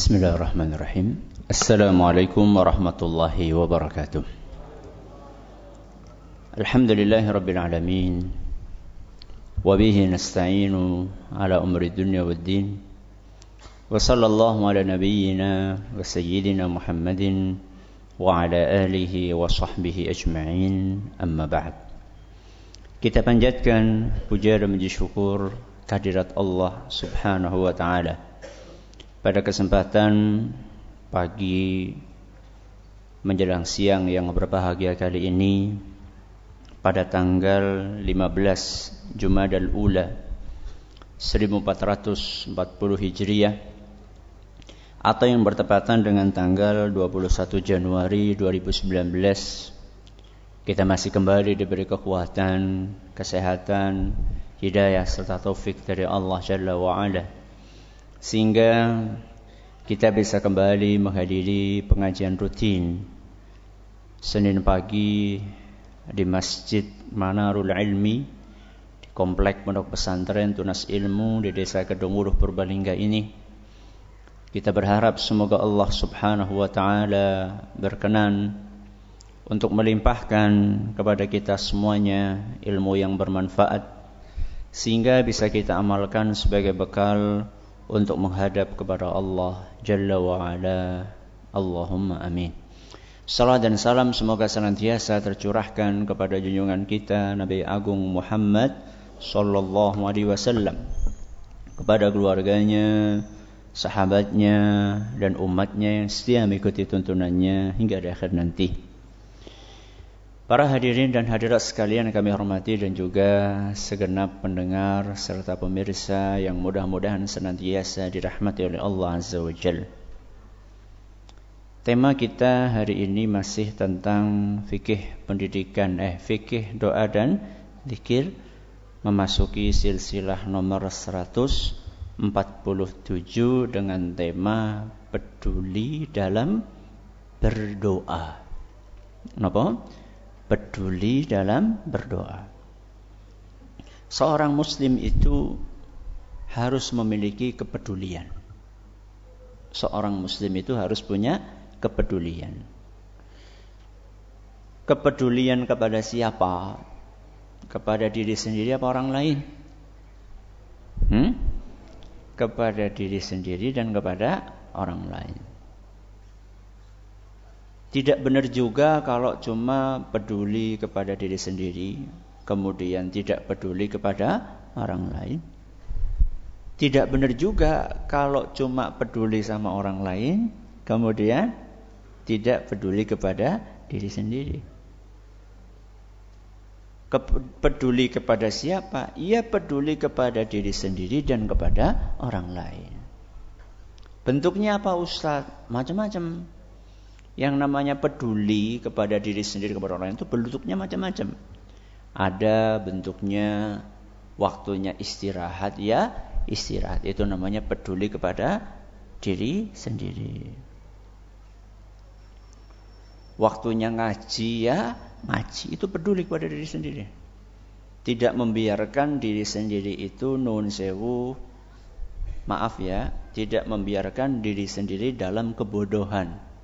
Bismillahirrahmanirrahim. Assalamualaikum warahmatullahi wabarakatuh. Alhamdulillahi rabbil alamin. Wabihi nasta'inu ala umri dunya waddin. Wa sallallahu ala nabiyyina wa sayyidina Muhammadin wa ala alihi wa sahbihi ajma'in. Amma ba'd. Kita panjatkan puja dan puji syukur kehadirat Allah Subhanahu wa taala. Pada kesempatan pagi menjelang siang yang berbahagia kali ini, pada tanggal 15 Jumadal Ula 1440 Hijriah atau yang bertepatan dengan tanggal 21 Januari 2019, kita masih kembali diberi kekuatan, kesehatan, hidayah serta taufik dari Allah Jalla wa'ala, sehingga kita bisa kembali menghadiri pengajian rutin Senin pagi di Masjid Manarul Ilmi di Komplek Pondok Pesantren Tunas Ilmu di Desa Kedunguluh Purbalingga ini. Kita berharap semoga Allah Subhanahu wa taala berkenan untuk melimpahkan kepada kita semuanya ilmu yang bermanfaat, sehingga bisa kita amalkan sebagai bekal untuk menghadap kepada Allah Jalla wa'ala. Allahumma amin. Salam dan salam semoga senantiasa tercurahkan kepada junjungan kita Nabi Agung Muhammad sallallahu alaihi wasallam, kepada keluarganya, sahabatnya, dan umatnya yang setia mengikuti tuntunannya hingga di akhir nanti. Para hadirin dan hadirat sekalian kami hormati, dan juga segenap pendengar serta pemirsa yang mudah-mudahan senantiasa dirahmati oleh Allah Azza wa Jalla. Tema kita hari ini masih tentang fikih pendidikan, fikih doa dan zikir, memasuki silsilah nomor 147 dengan tema peduli dalam berdoa. Kenapa? Peduli dalam berdoa. Seorang muslim itu harus memiliki kepedulian. Seorang muslim itu harus punya kepedulian. Kepedulian kepada siapa? Kepada diri sendiri apa orang lain? Kepada diri sendiri dan kepada orang lain. Tidak benar juga kalau cuma peduli kepada diri sendiri, kemudian tidak peduli kepada orang lain. Tidak benar juga kalau cuma peduli sama orang lain, kemudian tidak peduli kepada diri sendiri. Peduli kepada siapa? Ia peduli kepada diri sendiri dan kepada orang lain. Bentuknya apa, Ustaz? Macam-macam. Yang namanya peduli kepada diri sendiri kepada orang lain itu bentuknya macam-macam. Ada bentuknya waktunya istirahat, ya istirahat, itu namanya peduli kepada diri sendiri. Waktunya ngaji, ya ngaji, itu peduli kepada diri sendiri. Tidak membiarkan diri sendiri itu nun sewu, maaf ya, tidak membiarkan diri sendiri dalam kebodohan,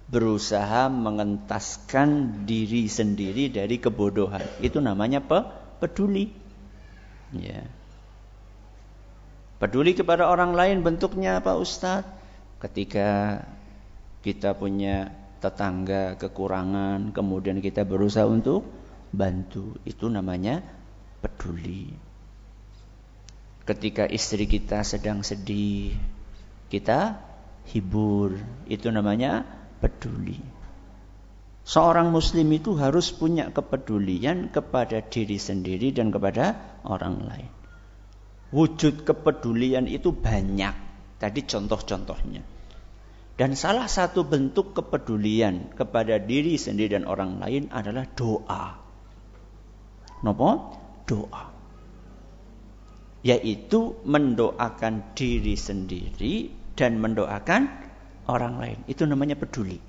berusaha mengentaskan diri sendiri dari kebodohan. Itu namanya peduli. Ya. Peduli kepada orang lain bentuknya apa, Ustaz? Ketika kita punya tetangga kekurangan, kemudian kita berusaha untuk bantu. Itu namanya peduli. Ketika istri kita sedang sedih, kita hibur. Itu namanya peduli. Seorang muslim itu harus punya kepedulian kepada diri sendiri dan kepada orang lain. Wujud kepedulian itu banyak. Tadi contoh-contohnya. Dan salah satu bentuk kepedulian kepada diri sendiri dan orang lain adalah doa. Napa? Doa. Yaitu mendoakan diri sendiri dan mendoakan orang lain. Itu namanya peduli.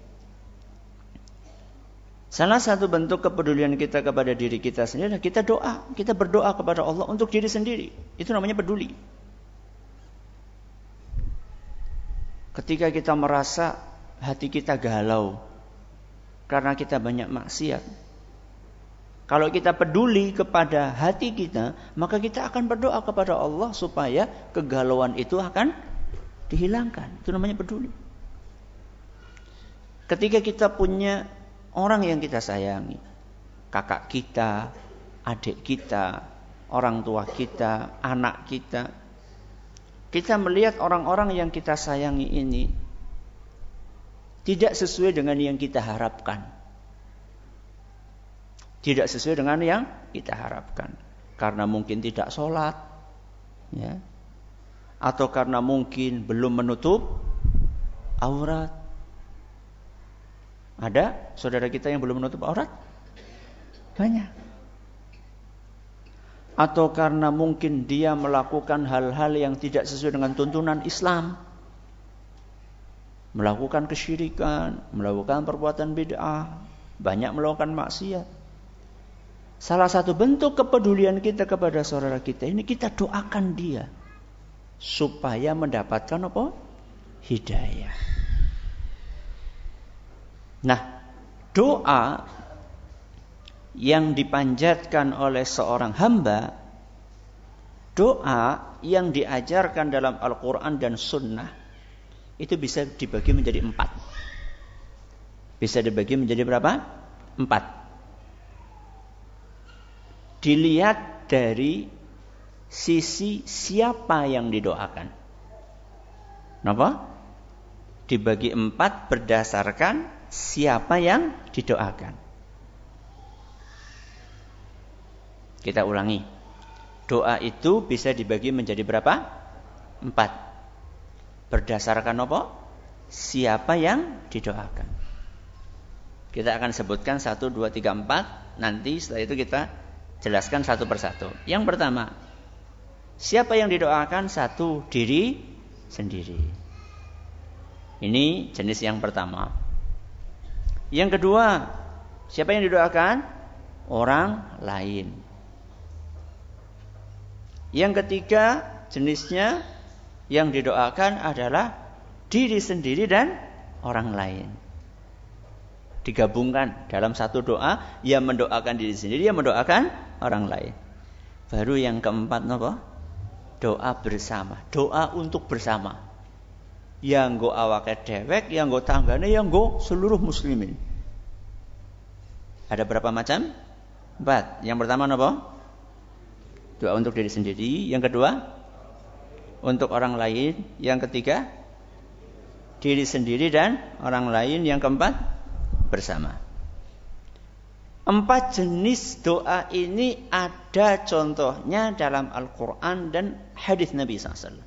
Salah satu bentuk kepedulian kita kepada diri kita sendiri adalah kita doa. Kita berdoa kepada Allah untuk diri sendiri. Itu namanya peduli. Ketika kita merasa hati kita galau karena kita banyak maksiat, kalau kita peduli kepada hati kita, maka kita akan berdoa kepada Allah supaya kegalauan itu akan dihilangkan. Itu namanya peduli. Ketika kita punya orang yang kita sayangi, kakak kita, adik kita, orang tua kita, anak kita, kita melihat orang-orang yang kita sayangi ini tidak sesuai dengan yang kita harapkan. Tidak sesuai dengan yang kita harapkan. Karena mungkin tidak sholat, ya, atau karena mungkin belum menutup aurat. Ada saudara kita yang belum menutup aurat? Banyak. Atau karena mungkin dia melakukan hal-hal yang tidak sesuai dengan tuntunan Islam. Melakukan kesyirikan, melakukan perbuatan bid'ah, banyak melakukan maksiat. Salah satu bentuk kepedulian kita kepada saudara kita ini, kita doakan dia supaya mendapatkan apa? Hidayah. Nah, doa yang dipanjatkan oleh seorang hamba, doa yang diajarkan dalam Al-Quran dan Sunnah, itu bisa dibagi menjadi 4. Bisa dibagi menjadi berapa? 4. Dilihat dari sisi siapa yang didoakan. Kenapa? Dibagi 4 berdasarkan siapa yang didoakan. Kita ulangi. Doa itu bisa dibagi menjadi berapa? 4. Berdasarkan apa? Siapa yang didoakan. Kita akan sebutkan 1, 2, 3, 4. Nanti setelah itu kita jelaskan satu persatu. Yang pertama, siapa yang didoakan? 1, diri sendiri. Ini jenis yang pertama. Yang kedua, siapa yang didoakan? Orang lain. Yang ketiga, jenisnya yang didoakan adalah diri sendiri dan orang lain. Digabungkan dalam satu doa, yang mendoakan diri sendiri, yang mendoakan orang lain. Baru yang keempat apa? Doa bersama. Doa untuk bersama. Yang nggo awake dewek, yang nggo tanggane, yang nggo seluruh muslimin. Ada berapa macam? 4. Yang pertama apa? Doa untuk diri sendiri. Yang kedua, untuk orang lain. Yang ketiga, diri sendiri dan orang lain. Yang keempat, bersama. 4 jenis doa ini ada contohnya dalam Al-Quran dan hadis Nabi SAW.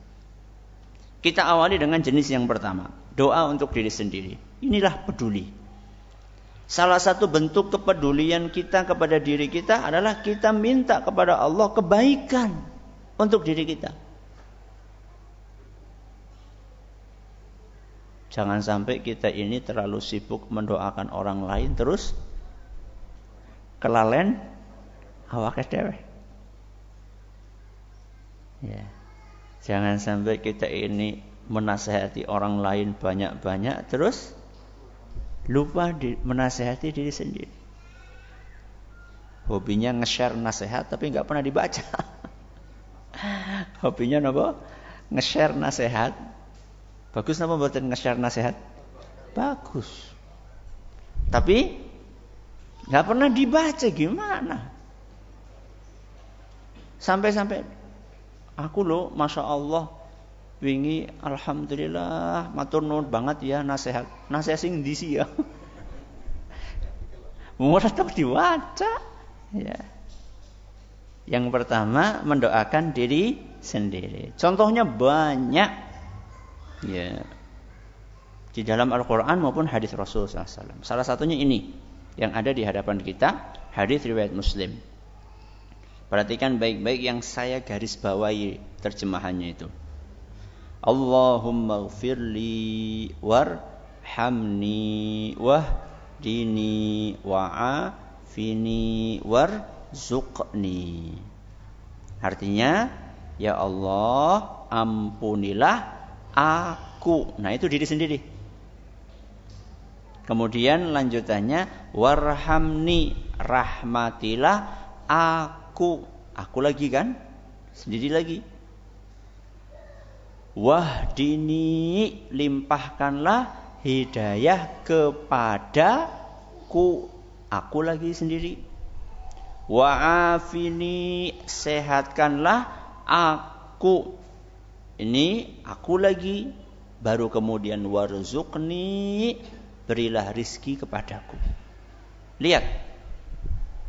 Kita awali dengan jenis yang pertama, doa untuk diri sendiri. Inilah peduli. Salah satu bentuk kepedulian kita kepada diri kita adalah kita minta kepada Allah kebaikan untuk diri kita. Jangan sampai kita ini terlalu sibuk mendoakan orang lain terus kelalen awake dhewe. Ya. Jangan sampai kita ini menasihati orang lain banyak-banyak terus lupa menasihati diri sendiri. Hobinya nge-share nasihat tapi nggak pernah dibaca. Hobinya apa? Nge-share nasihat. Bagus apa buatan nge-share nasihat? Bagus. Tapi nggak pernah dibaca, gimana? Sampai-sampai aku loh, masya Allah, wingi alhamdulillah matur nuwun banget ya nasihat. Nasihat sing ndi sih ya? Ora tak diwaca. Ya. Yang pertama, mendoakan diri sendiri. Contohnya banyak. Ya. Di dalam Al-Qur'an maupun hadis Rasul SAW. Salah satunya ini yang ada di hadapan kita, hadis riwayat Muslim. Perhatikan baik-baik yang saya garis bawahi terjemahannya itu. Allahumma ghfirli warhamni wahdini wa'afini warzuqni. Artinya, ya Allah, ampunilah aku. aku. Nah, itu diri sendiri. Kemudian lanjutannya warhamni, rahmatilah aku. Aku lagi kan? Sendiri lagi. Wahdini, limpahkanlah hidayah kepadaku. Aku lagi sendiri. Wa'afini, sehatkanlah aku. Ini aku lagi. Baru kemudian warzuqni, berilah rizki kepadaku. Lihat,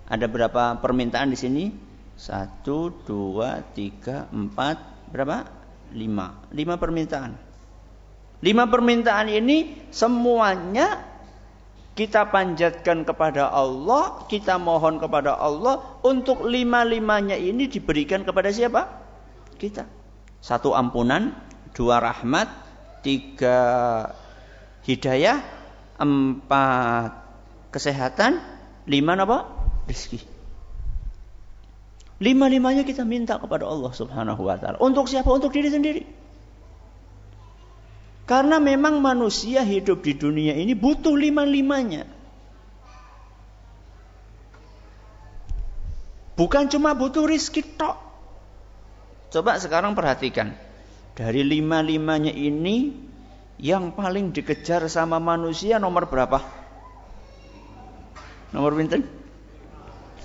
ada berapa permintaan di sini? 1, 2, 3, 4, berapa? 5 permintaan. 5 permintaan ini semuanya kita panjatkan kepada Allah, kita mohon kepada Allah untuk 5-5-nya ini diberikan kepada siapa? Kita. 1 ampunan, 2 rahmat, 3 hidayah, 4 kesehatan, 5 apa? Rezeki. 5-5-nya kita minta kepada Allah Subhanahu wa taala. Untuk siapa? Untuk diri sendiri. Karena memang manusia hidup di dunia ini butuh 5-5-nya. Bukan cuma butuh rizki tok. Coba sekarang perhatikan. Dari 5-5-nya ini, yang paling dikejar sama manusia nomor berapa? Nomor pinten?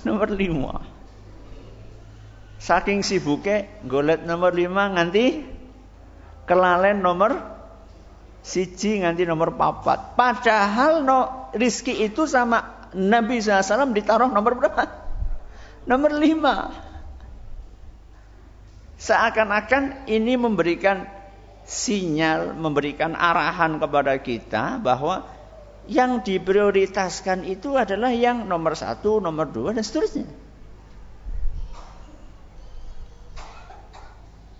Nomor 5. Saking sibuknya golet nomor 5 nganti kelalen nomor 1 nganti nomor 4. Padahal rizki itu sama Nabi SAW ditaruh nomor berapa? Nomor 5. Seakan-akan ini memberikan sinyal, memberikan arahan kepada kita bahwa yang diprioritaskan itu adalah yang nomor 1, nomor 2 dan seterusnya.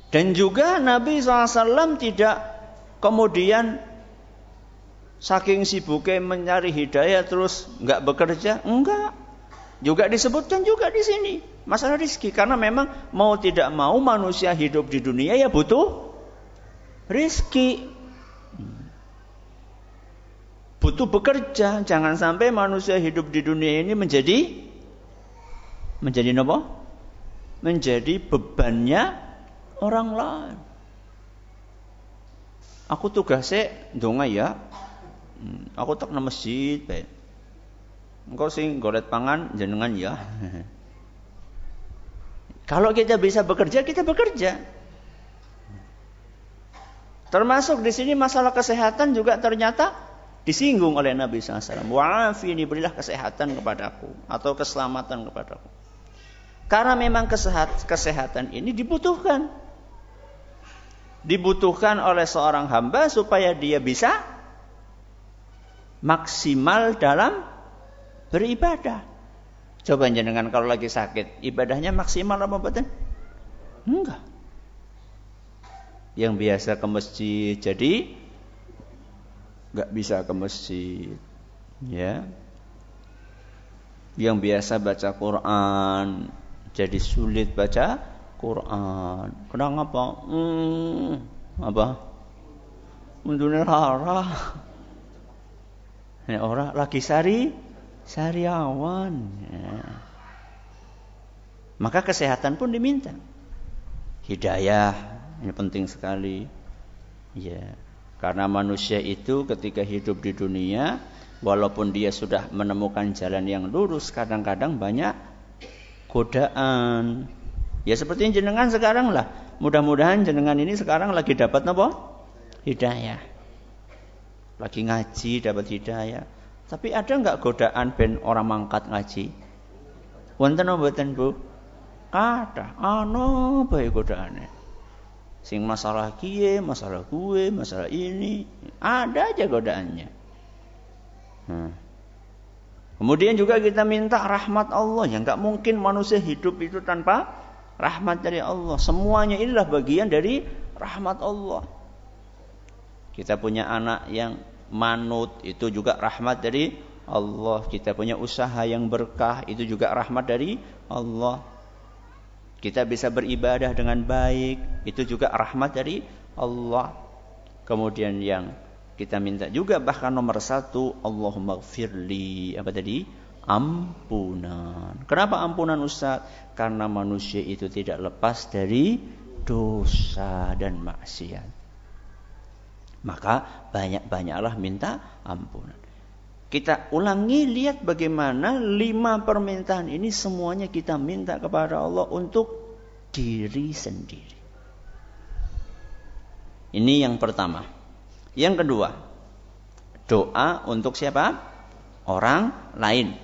Dan juga Nabi SAW tidak kemudian saking sibuknya mencari hidayah terus nggak bekerja, enggak. Juga disebutkan juga di sini masalah rizki, karena memang mau tidak mau manusia hidup di dunia ya butuh rizki, butuh bekerja. Jangan sampai manusia hidup di dunia ini menjadi apa? Menjadi bebannya orang lain. Aku tugasnya ndonga ya. Aku tak nang masjid bae. Engko sing golet pangan jenengan ya. Kalau kita bisa bekerja, kita bekerja. Termasuk di sini masalah kesehatan juga ternyata disinggung oleh Nabi SAW. Wa'afini, berilah kesehatan kepadaku atau keselamatan kepadaku. Karena memang kesehatan ini dibutuhkan. Dibutuhkan oleh seorang hamba supaya dia bisa maksimal dalam beribadah. Coba jenengan kalau lagi sakit, ibadahnya maksimal apa betul? Enggak. Yang biasa ke masjid jadi enggak bisa ke masjid. Ya. Yang biasa baca Quran jadi sulit baca Quran. Kenapa? Apa? Mundune lara. Ini orang lagi sariawan. Ya. Maka kesehatan pun diminta. Hidayah ini penting sekali. Ya. Karena manusia itu ketika hidup di dunia, walaupun dia sudah menemukan jalan yang lurus, kadang-kadang banyak godaan. Ya seperti jenengan sekarang lah. Mudah-mudahan jenengan ini sekarang lagi dapat apa? Hidayah. Lagi ngaji dapat hidayah. Tapi ada enggak godaan ben orang mangkat ngaji? Wonten apa mboten, Bu? Kathah. Ana bae godaane. Sing masalah kiye, masalah gue, masalah ini, ada aja godaannya. Kemudian juga kita minta rahmat Allah. Ya enggak mungkin manusia hidup itu tanpa rahmat dari Allah. Semuanya inilah bagian dari rahmat Allah. Kita punya anak yang manut, itu juga rahmat dari Allah. Kita punya usaha yang berkah, itu juga rahmat dari Allah. Kita bisa beribadah dengan baik, itu juga rahmat dari Allah. Kemudian yang kita minta juga bahkan nomor 1, Allahumma gfirli. Apa tadi? Ampunan. Kenapa ampunan Ustaz? Karena manusia itu tidak lepas dari dosa dan maksiat. Maka banyak-banyaklah minta ampunan. Kita ulangi, lihat bagaimana 5 permintaan ini semuanya kita minta kepada Allah untuk diri sendiri. Ini yang pertama. Yang kedua, doa untuk siapa? Orang lain.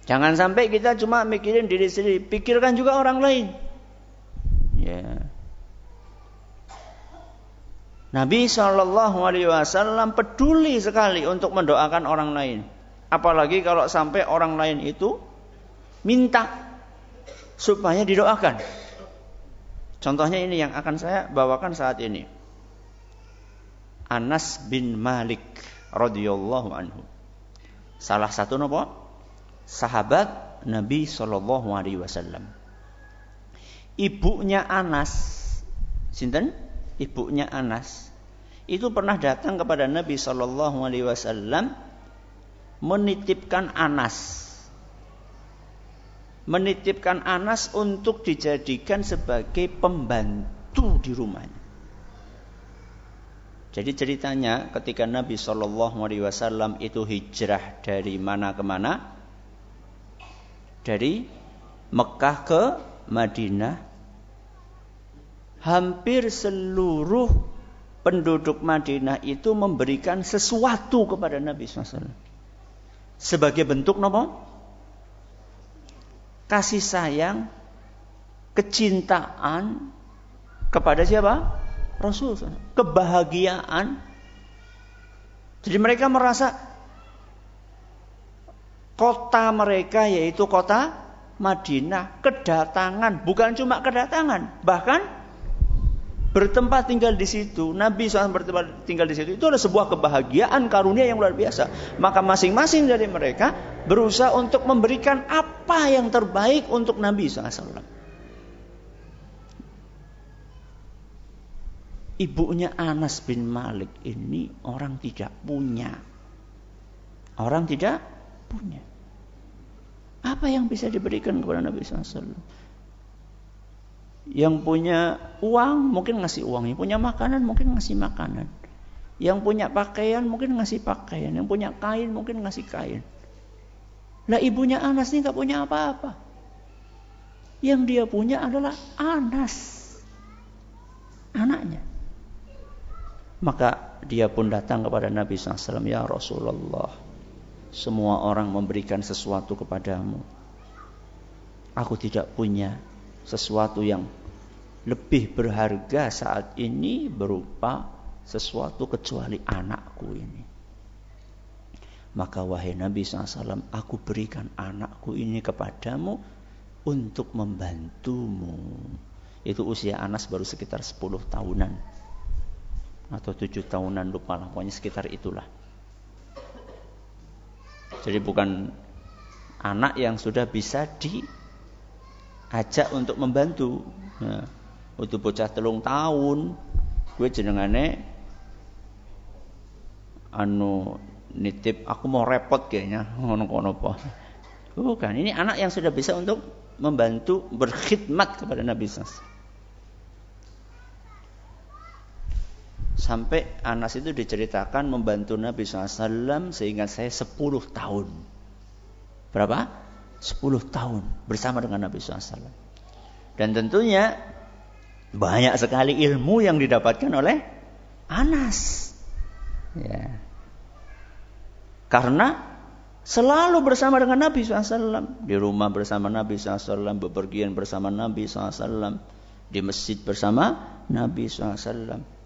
Jangan sampai kita cuma mikirin diri sendiri, pikirkan juga orang lain. Ya. Nabi SAW peduli sekali untuk mendoakan orang lain. Apalagi kalau sampai orang lain itu minta supaya didoakan. Contohnya ini yang akan saya bawakan saat ini. Anas bin Malik radhiyallahu anhu. Salah satu sahabat Nabi SAW. Ibunya Anas, sinten? Ibunya Anas itu pernah datang kepada Nabi SAW menitipkan Anas untuk dijadikan sebagai pembantu di rumahnya. Jadi ceritanya ketika Nabi SAW itu hijrah dari mana ke mana? Dari Mekah ke Madinah. Hampir seluruh penduduk Madinah itu memberikan sesuatu kepada Nabi SAW. Sebagai bentuk kasih sayang, kecintaan kepada siapa? Rasul. Kebahagiaan. Jadi mereka merasa kota mereka yaitu kota Madinah kedatangan, bukan cuma kedatangan, bahkan bertempat tinggal di situ. Nabi SAW bertempat tinggal di situ. Itu adalah sebuah kebahagiaan, karunia yang luar biasa. Maka masing-masing dari mereka berusaha untuk memberikan apa yang terbaik untuk Nabi SAW. Ibunya Anas bin Malik ini orang tidak punya. Apa yang bisa diberikan kepada Nabi SAW? Yang punya uang mungkin ngasih uang, yang punya makanan mungkin ngasih makanan, yang punya pakaian mungkin ngasih pakaian, yang punya kain mungkin ngasih kain. Lah ibunya Anas ini gak punya apa-apa. Yang dia punya adalah Anas, anaknya. Maka dia pun datang kepada Nabi SAW, ya Rasulullah, semua orang memberikan sesuatu kepadamu, aku tidak punya sesuatu yang lebih berharga saat ini berupa sesuatu kecuali anakku ini. Maka wahai Nabi SAW, aku berikan anakku ini kepadamu untuk membantumu. Itu usia Anas baru sekitar 10 tahunan atau 7 tahunan, lupa lah, pokoknya sekitar itulah. Jadi bukan anak yang sudah bisa diajak untuk membantu. Nah, untuk bocah 3 tahun, gue jenengane nitip, aku mau repot kayaknya, ngono apa. Bukan, ini anak yang sudah bisa untuk membantu berkhidmat kepada Nabi SAW. Sampai Anas itu diceritakan membantu Nabi SAW sehingga saya 10 tahun. Berapa? 10 tahun bersama dengan Nabi SAW. Dan tentunya banyak sekali ilmu yang didapatkan oleh Anas. Ya. Karena selalu bersama dengan Nabi SAW. Di rumah bersama Nabi SAW, bepergian bersama Nabi SAW, di masjid bersama Nabi SAW.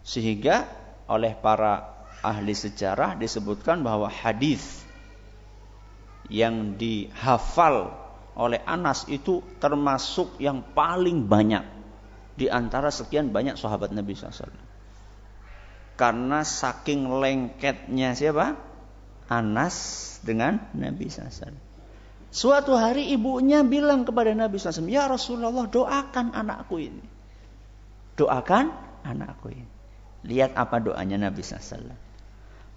Sehingga oleh para ahli sejarah disebutkan bahwa hadis yang dihafal oleh Anas itu termasuk yang paling banyak di antara sekian banyak sahabat Nabi SAW. Karena saking lengketnya siapa? Anas dengan Nabi SAW. Suatu hari ibunya bilang kepada Nabi SAW, ya Rasulullah, doakan anakku ini. Doakan anakku ini. Lihat apa doanya Nabi SAW.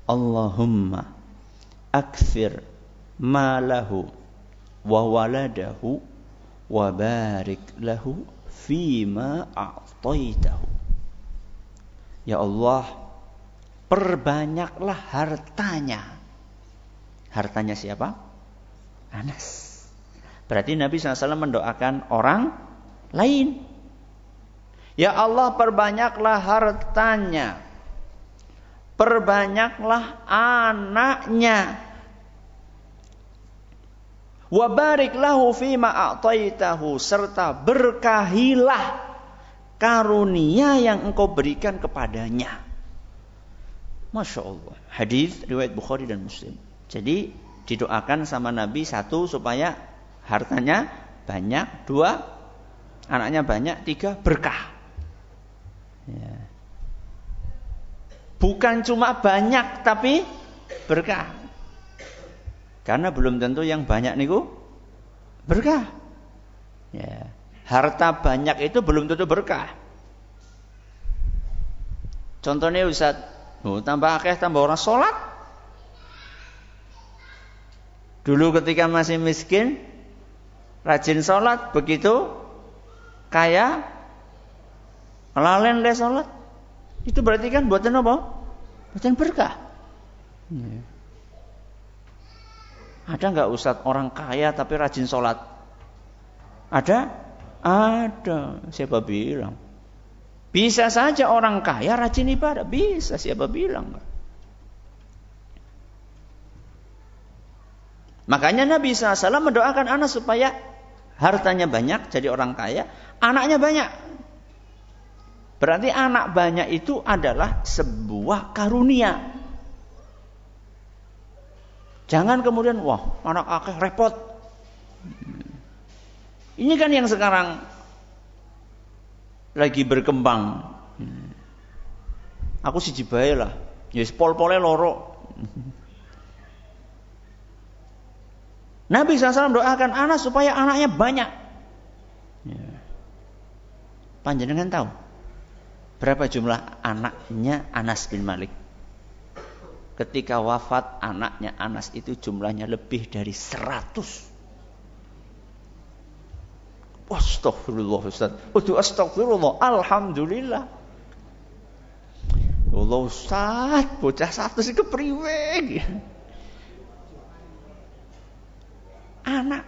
Allahumma akthir malahu wa waladahu wa barik lahu fima a'taitahu. Ya Allah, perbanyaklah hartanya. Hartanya siapa? Anas. Berarti Nabi SAW mendoakan orang lain. Ya Allah, perbanyaklah hartanya. Perbanyaklah anaknya. Wa barik lahu fima a'taitahu, serta berkahilah karunia yang engkau berikan kepadanya. Masya Allah. Hadis riwayat Bukhari dan Muslim. Jadi didoakan sama Nabi, satu supaya hartanya banyak, dua anaknya banyak, tiga berkah. Ya. Bukan cuma banyak tapi berkah. Karena belum tentu yang banyak niku berkah. Ya. Harta banyak itu belum tentu berkah. Contohnya Ustaz, tambah akeh tambah orang sholat. Dulu ketika masih miskin, rajin sholat, begitu kaya, ngelalen deh sholat. Itu berarti kan buatan apa? Buatan berkah. Ya. Ada nggak Ustaz orang kaya tapi rajin sholat? Ada? Ada. Siapa bilang? Bisa saja orang kaya rajin ibadah. Bisa, siapa bilang? Makanya Nabi SAW mendoakan anak supaya hartanya banyak, jadi orang kaya, anaknya banyak. Berarti anak banyak itu adalah sebuah karunia. Jangan kemudian, wah anak akeh repot. Ini kan yang sekarang lagi berkembang. Aku siji bae lah, ya pol-pole loro. Nabi SAW doakan anak supaya anaknya banyak. Panjenengan tahu berapa jumlah anaknya Anas bin Malik? Ketika wafat anaknya Anas itu jumlahnya lebih dari 100. Astagfirullah Ustaz. Astagfirullah. Alhamdulillah. Allah Ustaz, bocah 100 itu kepriwe. Anak.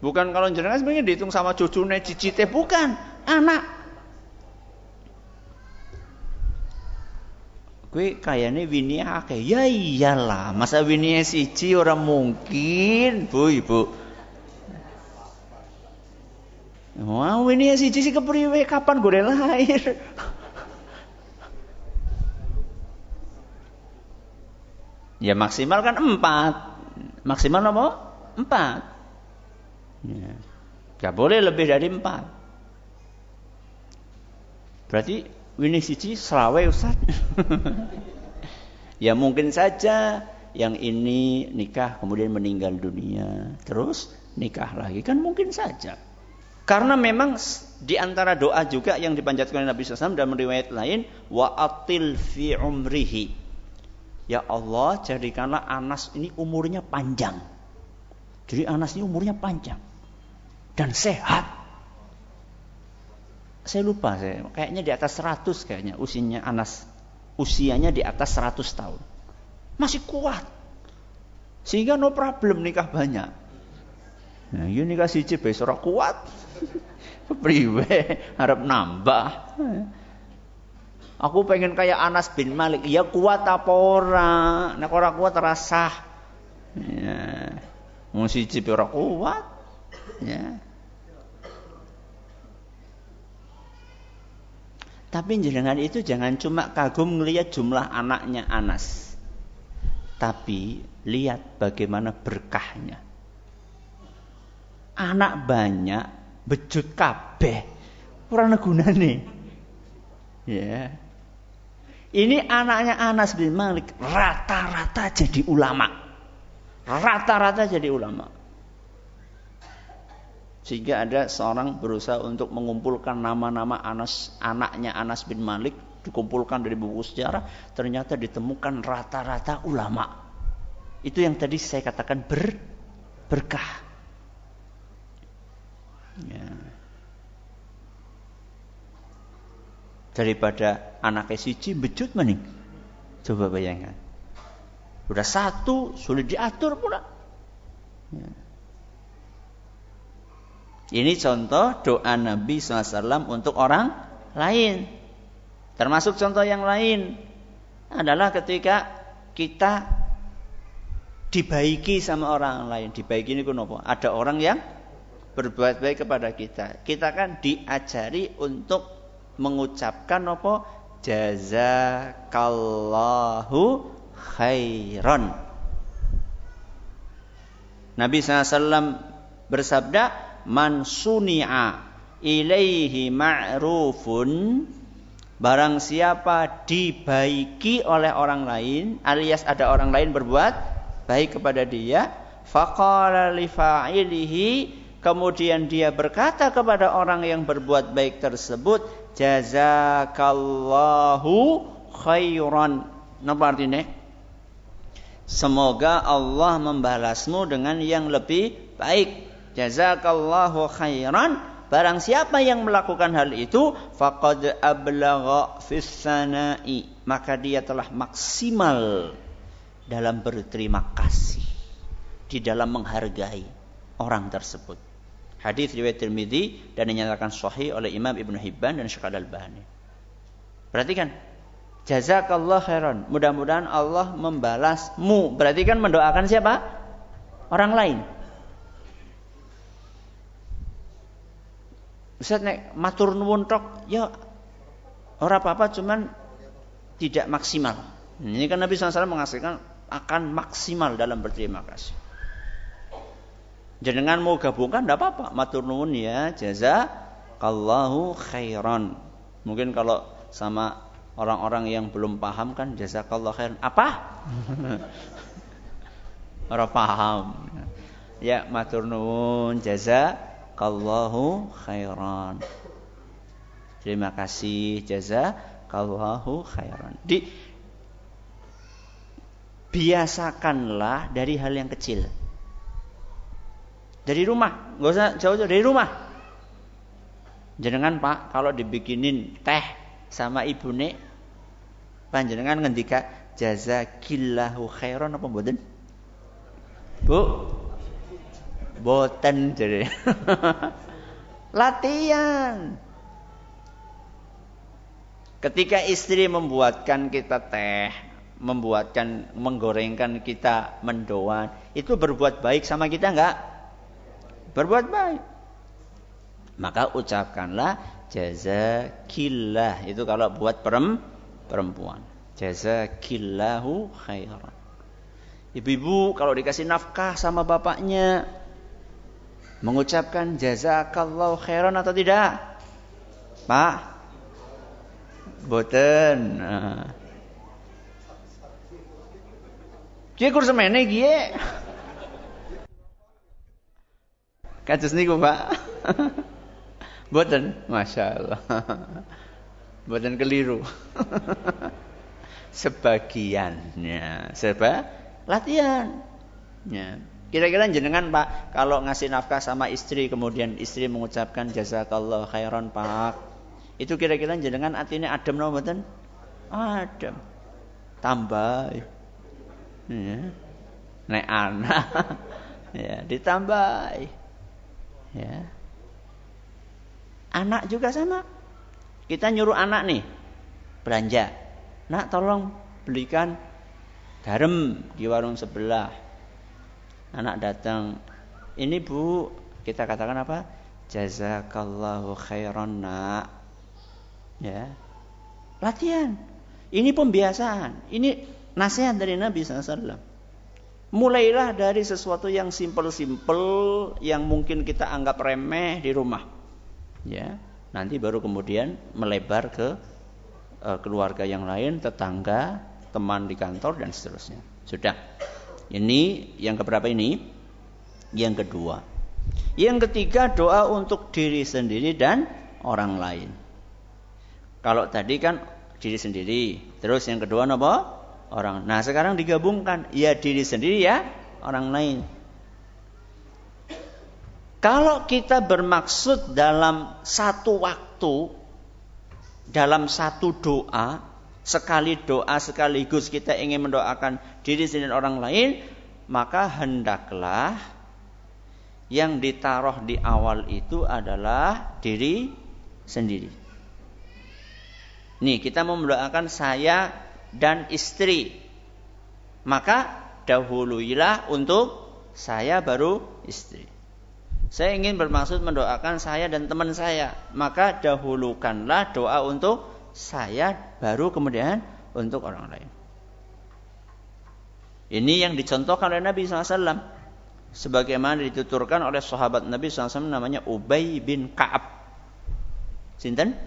Bukan kalau jenengan sebenarnya dihitung sama cucune, cicite, bukan. Anak. Kowe kayane winie akeh. Ya iyalah, masa winie siji ora mungkin, Bu, Ibu. Wah, winie siji sih kepriwe, kapan gore lahir? Ya maksimal kan 4. Maksimal apa? 4. Ya. Gak boleh lebih dari 4. Berarti winih siji selawe Ustaz. Ya mungkin saja yang ini nikah kemudian meninggal dunia, terus nikah lagi, kan mungkin saja. Karena memang di antara doa juga yang dipanjatkan oleh Nabi SAW dan riwayat lain, wa atil fi umrihi. Ya Allah, jadikanlah Anas ini umurnya panjang. Jadi Anas ini umurnya panjang dan sehat. Saya lupa, kayaknya di atas 100 kayaknya usianya Anas. Usianya di atas 100 tahun. Masih kuat. Sehingga no problem nikah banyak. Nah, ini nikah siji besok ora kuat. Priwe harap nambah. Aku pengen kayak Anas bin Malik. Ya kuat apa ora? Nek ora kuat rasah. Ya. Mau siji ora kuat. Ya. Tapi jenengan itu jangan cuma kagum ngelihat jumlah anaknya Anas. Tapi lihat bagaimana berkahnya. Anak banyak, bejut kabeh. Ora ana gunane. Ya. Ini anaknya Anas bin Malik rata-rata jadi ulama. Rata-rata jadi ulama. Sehingga ada seorang berusaha untuk mengumpulkan nama-nama anaknya Anas bin Malik, dikumpulkan dari buku sejarah, ternyata ditemukan rata-rata ulama. Itu yang tadi saya katakan berkah. Ya. Daripada anaknya siji bejut maning. Coba bayangkan. Udah satu sulit diatur pula. Ya. Ini contoh doa Nabi SAW untuk orang lain. Termasuk contoh yang lain adalah ketika kita dibaiki sama orang lain. Dibaiki ini kenapa? Ada orang yang berbuat baik kepada kita. Kita kan diajari untuk mengucapkan apa? Jazakallahu khairan. Nabi SAW bersabda, man suni'a ilaihi ma'rufun, barang siapa dibaiki oleh orang lain, alias ada orang lain berbuat baik kepada dia, faqala li fa'ilihi, kemudian dia berkata kepada orang yang berbuat baik tersebut, jazakallahu khairan. Apa artinya? Semoga Allah membalasmu dengan yang lebih baik. Jazakallahu khairan. Barang siapa yang melakukan hal itu, faqad ablagha fis sana'i, maka dia telah maksimal dalam berterima kasih, di dalam menghargai orang tersebut. Hadis riwayat Tirmidzi dan dinyatakan sahih oleh Imam Ibnu Hibban dan Syekh Al-Albani. Perhatikan, jazakallahu khairan, mudah-mudahan Allah membalasmu. Berarti kan mendoakan siapa? Orang lain. Ustaz nek matur nuwun tok, ya ora apa-apa, cuman tidak maksimal. Ini kan Nabi SAW menghasilkan akan maksimal dalam berterima kasih. Jenengan mau gabungkan tidak apa-apa, matur nuwun ya, jazakallahu khairan. Mungkin kalau sama orang-orang yang belum paham kan jazakallahu khairan apa? Ora paham. Ya matur nuwun jazakallahu khairan. Terima kasih, jazakallahu khairan. Biasakanlah dari hal yang kecil. Dari rumah, enggak usah jauh-jauh, dari rumah. Jenengan Pak, kalau dibikinin teh sama ibune, panjenengan ngendika jazakillahu khairan apa mboten? Bu, boten jadi. Latihan. Ketika istri membuatkan kita teh, menggorengkan kita mendoan, itu berbuat baik sama kita enggak? Berbuat baik. Maka ucapkanlah jazakillah. Itu kalau buat perempuan. Jazakillahu khairan. Ibu-ibu kalau dikasih nafkah sama bapaknya, mengucapkan jazakallahu khairan atau tidak? Pak? Boten. Kiye kur semene kiye. Kados niku, Pak. Boten, masyaallah. Boten keliru. Sebagiannya, latihan. Ya. Kira-kira jenengan Pak, kalau ngasih nafkah sama istri, kemudian istri mengucapkan jazakallahu khairan Pak, itu kira-kira jenengan atine adem napa mboten? Adem. Tambah. Ya. Nek anak, ya ditambah. Ya. Anak juga sama. Kita nyuruh anak nih belanja. Nak tolong belikan garam di warung sebelah. Anak datang. Ini Bu, kita katakan apa? Jazakallahu khairan nak. Ya. Latihan. Ini pembiasaan. Ini nasihat dari Nabi SAW. Mulailah dari sesuatu yang simpel-simpel, yang mungkin kita anggap remeh di rumah. Ya, nanti baru kemudian melebar ke keluarga yang lain, tetangga, teman di kantor dan seterusnya. Sudah. Ini yang keberapa ini? Yang kedua. Yang ketiga, doa untuk diri sendiri dan orang lain. Kalau tadi kan diri sendiri, terus yang kedua apa? Orang. Nah, sekarang digabungkan, ya diri sendiri ya orang lain. Kalau kita bermaksud dalam satu waktu, dalam satu doa, sekali doa sekaligus kita ingin mendoakan diri sendiri dan orang lain, maka hendaklah yang ditaruh di awal itu adalah diri sendiri. Nih, kita mau mendoakan saya dan istri, maka dahuluilah untuk saya baru istri. Saya ingin bermaksud mendoakan saya dan teman saya, maka dahulukanlah doa untuk saya baru kemudian untuk orang lain. Ini yang dicontohkan oleh Nabi SAW, sebagaimana dituturkan oleh sahabat Nabi SAW namanya Ubay bin Ka'ab. Sinten?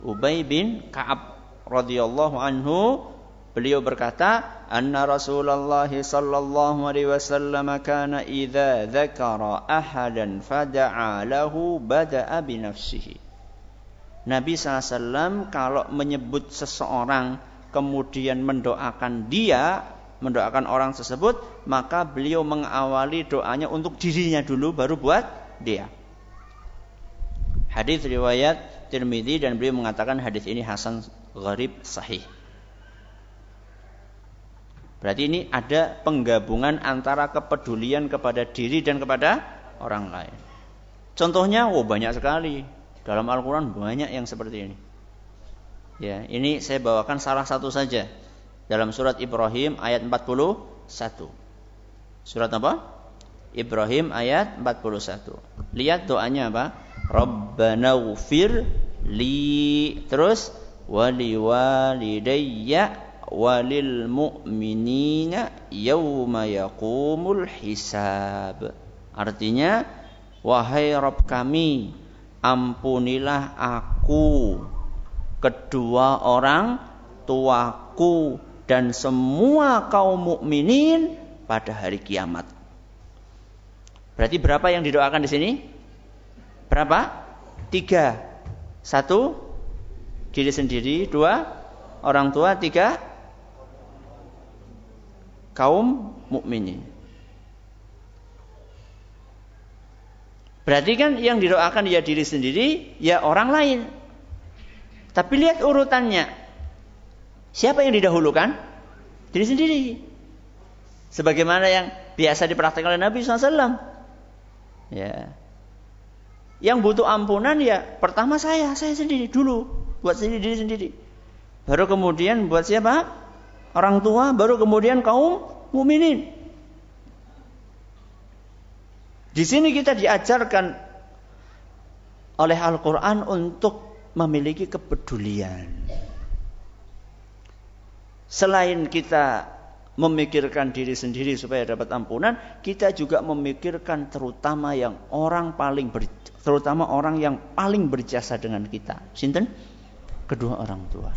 Ubay bin Ka'ab radhiyallahu anhu. Beliau berkata, anna Rasulullah sallallahu alaihi wasallam kana idza dzakara ahadan fada'a lahu bada'a bi nafsihi. Nabi SAW kalau menyebut seseorang kemudian mendoakan dia, mendoakan orang tersebut, maka beliau mengawali doanya untuk dirinya dulu baru buat dia. Hadis riwayat Tirmidzi dan beliau mengatakan hadis ini hasan gharib sahih. Berarti ini ada penggabungan antara kepedulian kepada diri dan kepada orang lain. Contohnya, banyak sekali. Dalam Al-Quran banyak yang seperti ini. Ya, ini saya bawakan salah satu saja. Dalam surat Ibrahim ayat 41. Surat apa? Ibrahim ayat 41. Lihat doanya apa? Rabbana ghfir li, terus wali walidayya walil mu'minina yauma yaqumul hisab. Artinya, wahai Rabb kami, ampunilah aku, kedua orang tuaku, dan semua kaum mukminin pada hari kiamat. Berarti berapa yang didoakan di sini? Berapa? 3. 1, diri sendiri. 2, orang tua. 3, kaum mukminin. Berarti kan yang didoakan ya diri sendiri, ya orang lain. Tapi lihat urutannya. Siapa yang didahulukan? Diri sendiri. Sebagaimana yang biasa dipraktikkan oleh Nabi SAW. Ya. Yang butuh ampunan ya pertama saya sendiri dulu. Buat diri sendiri. Baru kemudian buat siapa? Orang tua, baru kemudian kaum mukminin. Di sini kita diajarkan oleh Al-Quran untuk memiliki kepedulian. Selain kita memikirkan diri sendiri supaya dapat ampunan, kita juga memikirkan terutama orang yang paling berjasa dengan kita. Sinten? Kedua orang tua.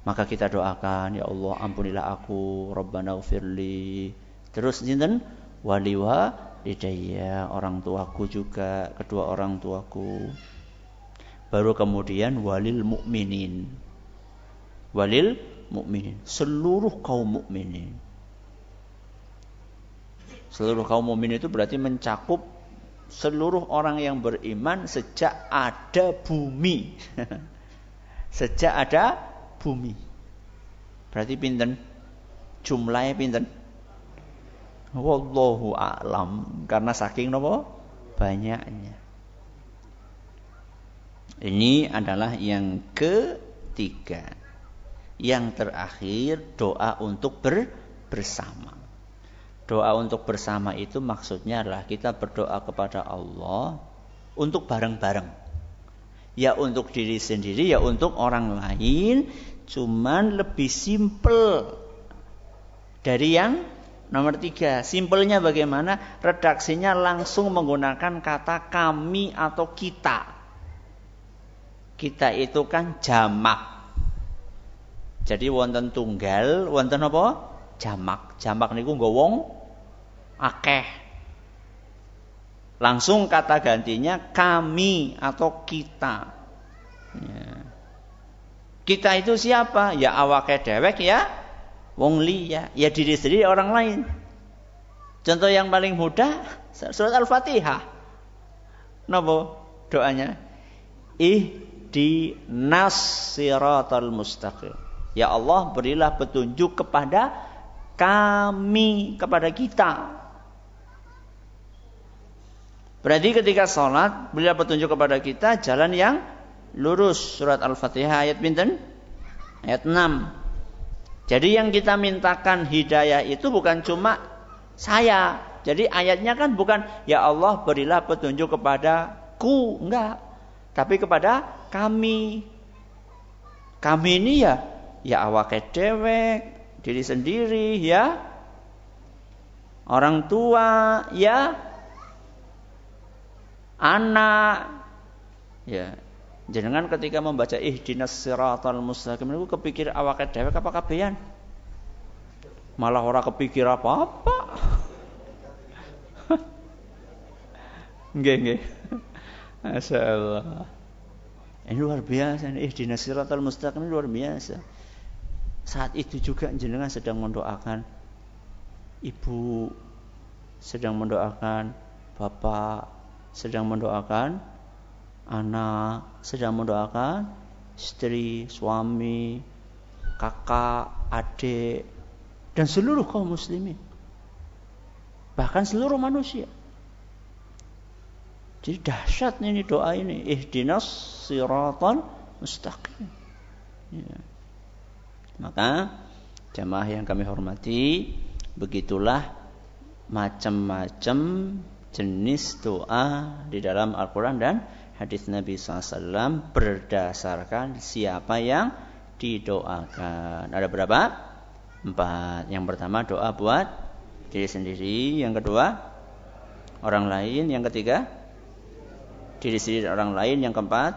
Maka kita doakan, ya Allah ampunilah aku, Rabbana ghfirli. Terus sinten? Wali walidayya, orang tuaku juga, kedua orang tuaku. Baru kemudian walil mukminin. Walil mukminin, seluruh kaum mukminin. Seluruh kaum mukminin itu berarti mencakup seluruh orang yang beriman sejak ada bumi. Sejak ada bumi. Berarti pinten? Jumlahnya pinten? Wallahu a'lam. Karena saking napa? Banyaknya. Ini adalah yang ketiga. Yang terakhir, doa untuk bersama. Doa untuk bersama itu maksudnya adalah kita berdoa kepada Allah untuk bareng-bareng. Ya untuk diri sendiri, ya untuk orang lain, cuman lebih simpel dari yang nomor 3. Simpelnya bagaimana? Redaksinya langsung menggunakan kata kami atau kita. Kita itu kan jamak. Jadi wonten tunggal, wonten apa? Jamak niku nggo wong akeh. Langsung kata gantinya kami atau kita. Ya. Kita itu siapa? Ya awake dewek ya wong liya, ya diri sendiri orang lain. Contoh yang paling mudah surat Al-Fatihah. Napa doanya? Ihdinas siratal mustaqim. Ya Allah, berilah petunjuk kepada kami, kepada kita. Berarti ketika sholat, berilah petunjuk kepada kita jalan yang lurus. Surat Al-Fatihah ayat pinten? Ayat 6. Jadi yang kita mintakan hidayah itu bukan cuma saya. Jadi ayatnya kan bukan ya Allah berilah petunjuk kepadaku, enggak. Tapi kepada kami. Kami ini ya awake dewek, diri sendiri, ya orang tua, ya anak. Ya, jenengan ketika membaca ihdinas siratal mustaqim niku kepikir awake dewek apa kabehan? Malah ora kepikir apa-apa. Nggih. Masyaallah. Ini luar biasa, ihdinas siratal mustaqim ini luar biasa. Saat itu juga jenengan sedang mendoakan ibu, sedang mendoakan bapak, sedang mendoakan anak, sedang mendoakan istri, suami, kakak, adik, dan seluruh kaum muslimin. Bahkan seluruh manusia. Jadi dahsyat ini doa ini. Ihdinas siratal mustaqim. Ya. Maka jamaah yang kami hormati, begitulah macam-macam jenis doa di dalam Al-Quran dan hadis Nabi SAW berdasarkan siapa yang didoakan. Ada berapa? 4. Yang pertama doa buat diri sendiri. Yang kedua orang lain. Yang ketiga diri sendiri dan orang lain. Yang keempat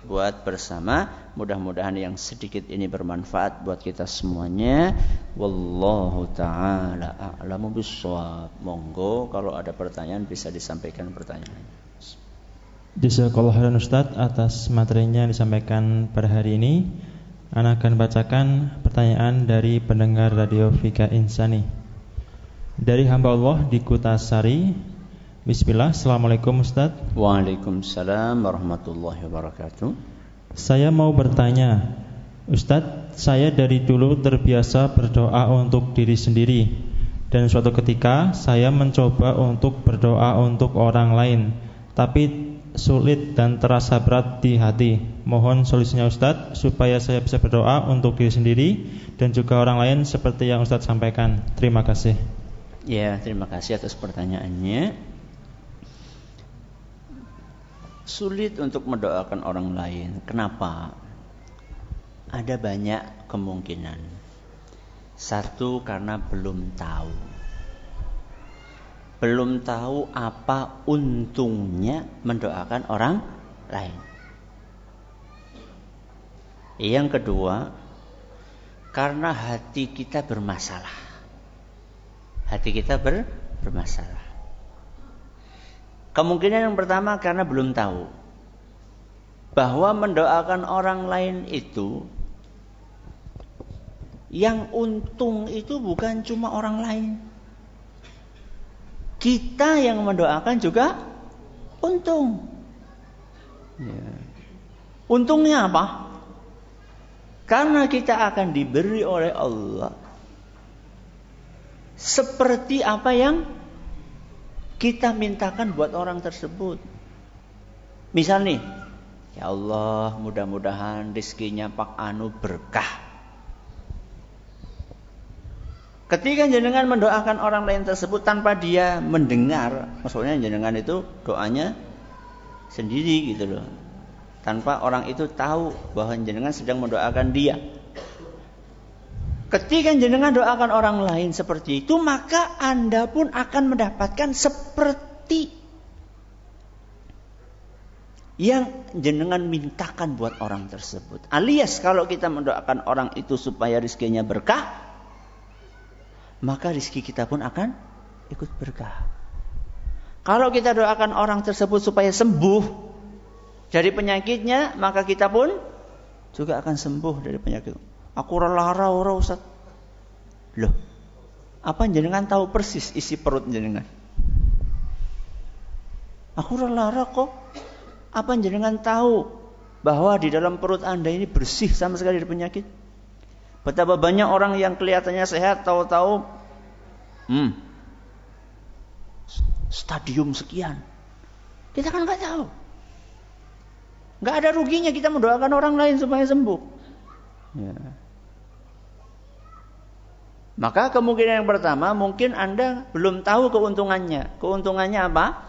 buat bersama. Mudah-mudahan yang sedikit ini bermanfaat buat kita semuanya. Wallahu ta'ala a'lamu bissawab. Monggo kalau ada pertanyaan bisa disampaikan pertanyaan. Jazakallahu khairan Ustaz atas materinya yang disampaikan pada hari ini. Ana akan bacakan pertanyaan dari pendengar Radio Fika Insani. Dari hamba Allah di Kutasari. Bismillah, Assalamualaikum Ustaz. Waalaikumsalam warahmatullahi wabarakatuh. Saya mau bertanya, Ustaz, saya dari dulu terbiasa berdoa untuk diri sendiri. Dan suatu ketika saya mencoba untuk berdoa untuk orang lain, tapi sulit dan terasa berat di hati. Mohon solusinya Ustaz, supaya saya bisa berdoa untuk diri sendiri dan juga orang lain seperti yang Ustaz sampaikan. Terima kasih. Ya, terima kasih atas pertanyaannya. Sulit untuk mendoakan orang lain. Kenapa? Ada banyak kemungkinan. Satu, karena belum tahu. Belum tahu apa untungnya mendoakan orang lain. Yang kedua, karena hati kita bermasalah. Hati kita bermasalah. Kemungkinan yang pertama karena belum tahu bahwa mendoakan orang lain itu yang untung itu bukan cuma orang lain. Kita yang mendoakan juga untung. Ya. Untungnya apa? Karena kita akan diberi oleh Allah seperti apa yang kita mintakan buat orang tersebut. Misal nih, ya Allah, mudah-mudahan rezekinya Pak Anu berkah. Ketika jenengan mendoakan orang lain tersebut tanpa dia mendengar, maksudnya jenengan itu doanya sendiri gitu loh. Tanpa orang itu tahu bahwa jenengan sedang mendoakan dia. Ketika jenengan doakan orang lain seperti itu, maka Anda pun akan mendapatkan seperti yang jenengan mintakan buat orang tersebut. Alias kalau kita mendoakan orang itu supaya rezekinya berkah, maka rezeki kita pun akan ikut berkah. Kalau kita doakan orang tersebut supaya sembuh dari penyakitnya, maka kita pun juga akan sembuh dari penyakit. Aku lara ora Ustaz. Loh, apa jenengan tahu persis isi perut jenengan? Aku lara kok. Apa jenengan tahu bahwa di dalam perut Anda ini bersih sama sekali dari penyakit? Betapa banyak orang yang kelihatannya sehat, tahu-tahu stadium sekian. Kita kan nggak tahu. Nggak ada ruginya kita mendoakan orang lain supaya sembuh. Ya. Maka kemungkinan yang pertama, mungkin Anda belum tahu keuntungannya. Keuntungannya apa?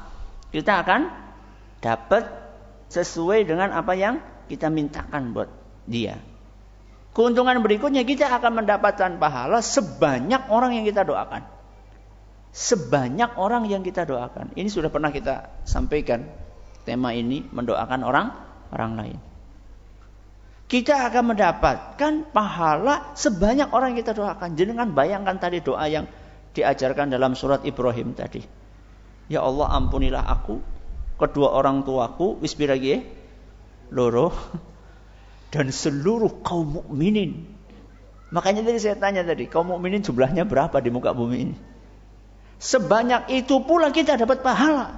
Kita akan dapat sesuai dengan apa yang kita mintakan buat dia. Keuntungan berikutnya, kita akan mendapatkan pahala sebanyak orang yang kita doakan. Sebanyak orang yang kita doakan. Ini sudah pernah kita sampaikan. Tema ini mendoakan orang lain. Kita akan mendapatkan pahala sebanyak orang yang kita doakan. Jangan bayangkan tadi doa yang diajarkan dalam surat Ibrahim tadi. Ya Allah, ampunilah aku, kedua orang tuaku, wis pira nggih? Loro. Dan seluruh kaum mukminin. Makanya tadi saya tanya tadi, kaum mukminin jumlahnya berapa di muka bumi ini? Sebanyak itu pula kita dapat pahala.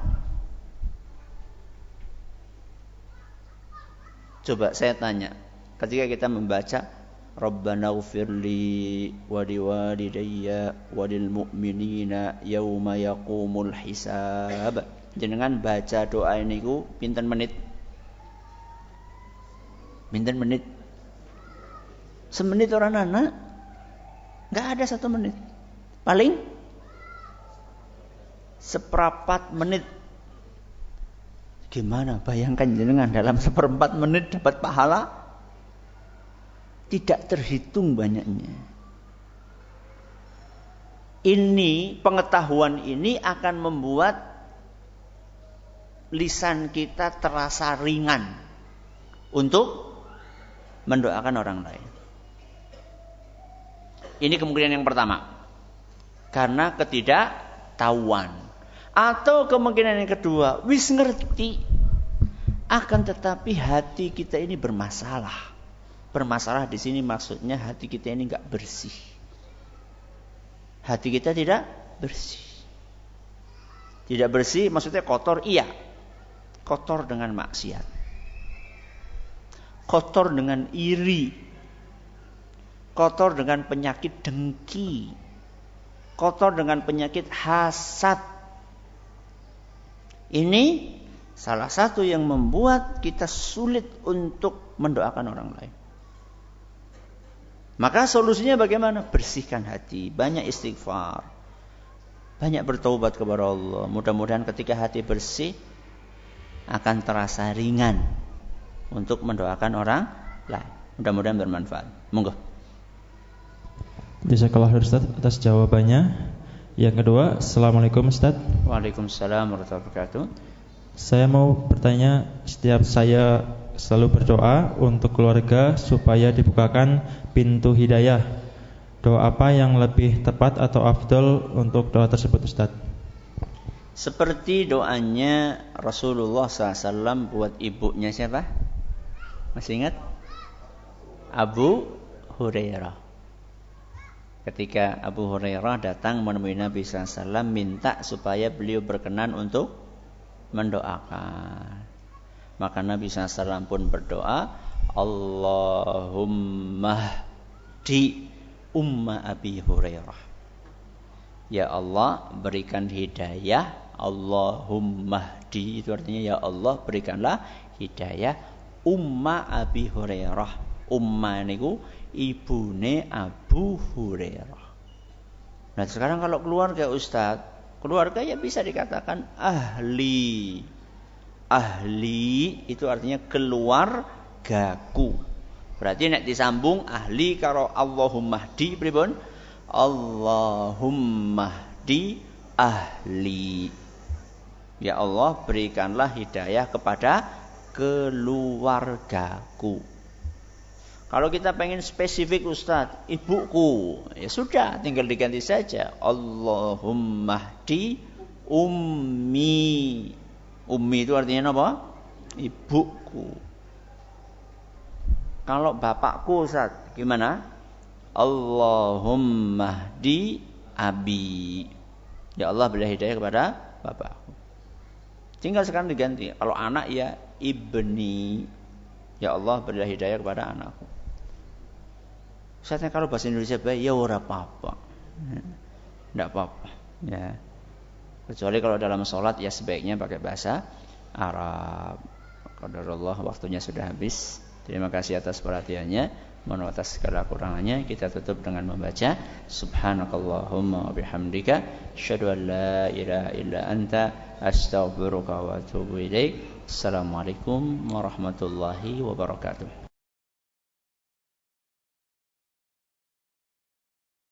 Coba saya tanya, ketika kita membaca Rabbana ghfirli wa liwalidayya wa lil mu'minina yauma yaqumul hisab. Jenengan baca doa ini ku pinten menit? Pinten menit? Semenit orang anak? Enggak ada 1 menit. Paling seperempat menit. Gimana bayangkan jenengan dalam seperempat menit dapat pahala? Tidak terhitung banyaknya. Ini, pengetahuan ini akan membuat lisan kita terasa ringan untuk mendoakan orang lain. Ini kemungkinan yang pertama. Karena ketidaktahuan. Atau kemungkinan yang kedua, wis ngerti, akan tetapi hati kita ini bermasalah. Bermasalah di sini maksudnya hati kita ini enggak bersih. Hati kita tidak bersih. Tidak bersih maksudnya kotor, iya. Kotor dengan maksiat. Kotor dengan iri. Kotor dengan penyakit dengki. Kotor dengan penyakit hasad. Ini salah satu yang membuat kita sulit untuk mendoakan orang lain. Maka solusinya bagaimana? Bersihkan hati, banyak istighfar, banyak bertaubat kepada Allah. Mudah-mudahan ketika hati bersih akan terasa ringan untuk mendoakan orang lain. Mudah-mudahan bermanfaat. Monggo. Jazakallahu khairan Ustaz atas jawabannya. Yang kedua, Assalamualaikum Ustaz. Waalaikumsalam warahmatullahi wabarakatuh. Saya mau bertanya, setiap saya selalu berdoa untuk keluarga supaya dibukakan pintu hidayah. Doa apa yang lebih tepat atau afdol untuk doa tersebut Ustaz? Seperti doanya Rasulullah SAW buat ibunya siapa? Masih ingat? Abu Hurairah. Ketika Abu Hurairah datang menemui Nabi SAW, minta supaya beliau berkenan untuk mendoakan. Maka Nabi SAW pun berdoa, Allahumma di umma Abi Hurairah. Ya Allah, berikan hidayah. Allahumma di, itu artinya ya Allah, berikanlah hidayah umma Abi Hurairah. Umma niku ibune Abu Hurairah. Nah sekarang kalau keluarga Ustaz, keluarga ya bisa dikatakan ahli. Ahli itu artinya keluargaku. Berarti nek disambung ahli karo Allahumma di pripun? Allahumma di ahli. Ya Allah, berikanlah hidayah kepada keluargaku. Kalau kita pengen spesifik Ustadz, ibuku, ya sudah, tinggal diganti saja. Allahumma hdi ummi. Ummi itu artinya apa? Ibuku. Kalau bapakku Ustadz, gimana? Allahumma hdi abi. Ya Allah berilah hidayah kepada bapakku. Tinggal sekarang diganti. Kalau anak ya ibni. Ya Allah berilah hidayah kepada anakku. Ustaznya kalau bahasa Indonesia baik, ya ora apa-apa. Enggak apa-apa, ya. Kecuali kalau dalam sholat ya sebaiknya pakai bahasa Arab. Qadarullah, waktunya sudah habis. Terima kasih atas perhatiannya. Mohon atas segala kurangannya. Kita tutup dengan membaca Subhanakallahumma wa bihamdika asyhadu an la ilaha illa anta astaghfiruka wa atubu ilaik. Assalamualaikum warahmatullahi wabarakatuh.